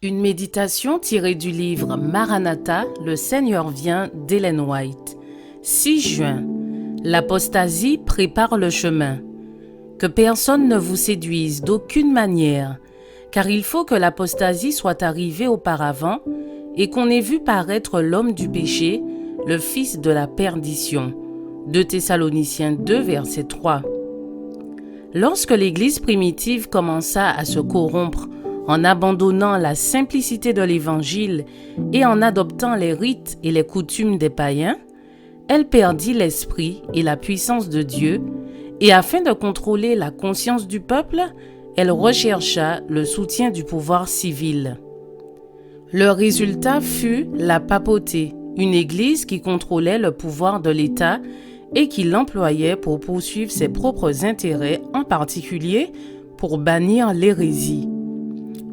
Une méditation tirée du livre Maranatha, le Seigneur vient d'Ellen White. 6 juin. L'apostasie prépare le chemin. Que personne ne vous séduise d'aucune manière, car il faut que l'apostasie soit arrivée auparavant et qu'on ait vu paraître l'homme du péché, le fils de la perdition. 2 Thessaloniciens 2, verset 3. Lorsque l'Église primitive commença à se corrompre en abandonnant la simplicité de l'Évangile et en adoptant les rites et les coutumes des païens, elle perdit l'esprit et la puissance de Dieu, et afin de contrôler la conscience du peuple, elle rechercha le soutien du pouvoir civil. Le résultat fut la papauté, une église qui contrôlait le pouvoir de l'État et qui l'employait pour poursuivre ses propres intérêts, en particulier pour bannir l'hérésie.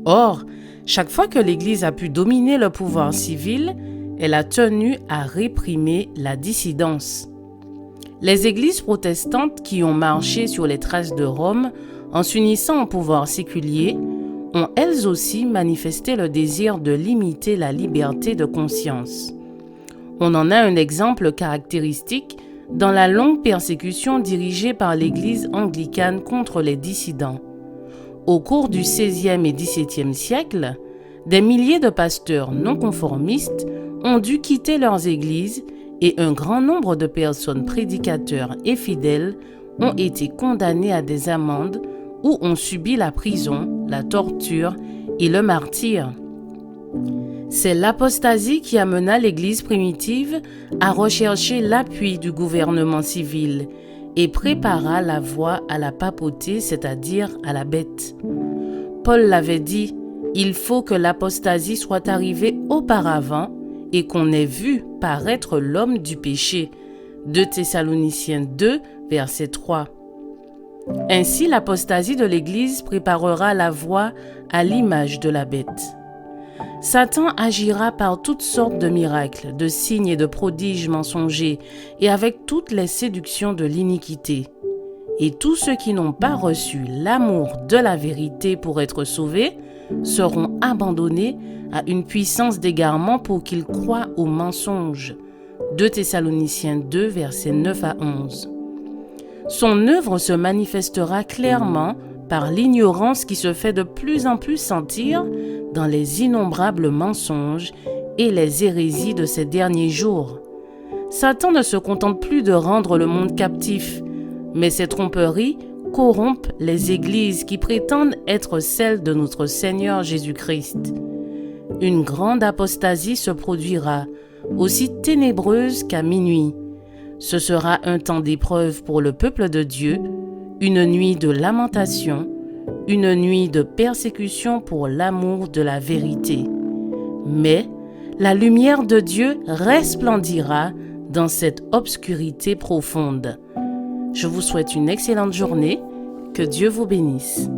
Or, chaque fois que l'Église a pu dominer le pouvoir civil, elle a tenu à réprimer la dissidence. Les églises protestantes qui ont marché sur les traces de Rome en s'unissant au pouvoir séculier ont elles aussi manifesté le désir de limiter la liberté de conscience. On en a un exemple caractéristique dans la longue persécution dirigée par l'Église anglicane contre les dissidents. Au cours du XVIe et XVIIe siècle, des milliers de pasteurs non conformistes ont dû quitter leurs églises et un grand nombre de personnes prédicateurs et fidèles ont été condamnés à des amendes ou ont subi la prison, la torture et le martyre. C'est l'apostasie qui amena l'Église primitive à rechercher l'appui du gouvernement civil et prépara la voie à la papauté, c'est-à-dire à la bête. Paul l'avait dit, il faut que l'apostasie soit arrivée auparavant et qu'on ait vu paraître l'homme du péché. 2 Thessaloniciens 2, verset 3. Ainsi, l'apostasie de l'Église préparera la voie à l'image de la bête. Satan agira par toutes sortes de miracles, de signes et de prodiges mensongers et avec toutes les séductions de l'iniquité. Et tous ceux qui n'ont pas reçu l'amour de la vérité pour être sauvés seront abandonnés à une puissance d'égarement pour qu'ils croient aux mensonges. 2 Thessaloniciens 2, versets 9 à 11. Son œuvre se manifestera clairement par l'ignorance qui se fait de plus en plus sentir dans les innombrables mensonges et les hérésies de ces derniers jours. Satan ne se contente plus de rendre le monde captif, mais ses tromperies corrompent les églises qui prétendent être celles de notre Seigneur Jésus-Christ. Une grande apostasie se produira, aussi ténébreuse qu'à minuit. Ce sera un temps d'épreuve pour le peuple de Dieu, une nuit de lamentation, une nuit de persécution pour l'amour de la vérité. Mais la lumière de Dieu resplendira dans cette obscurité profonde. Je vous souhaite une excellente journée. Que Dieu vous bénisse.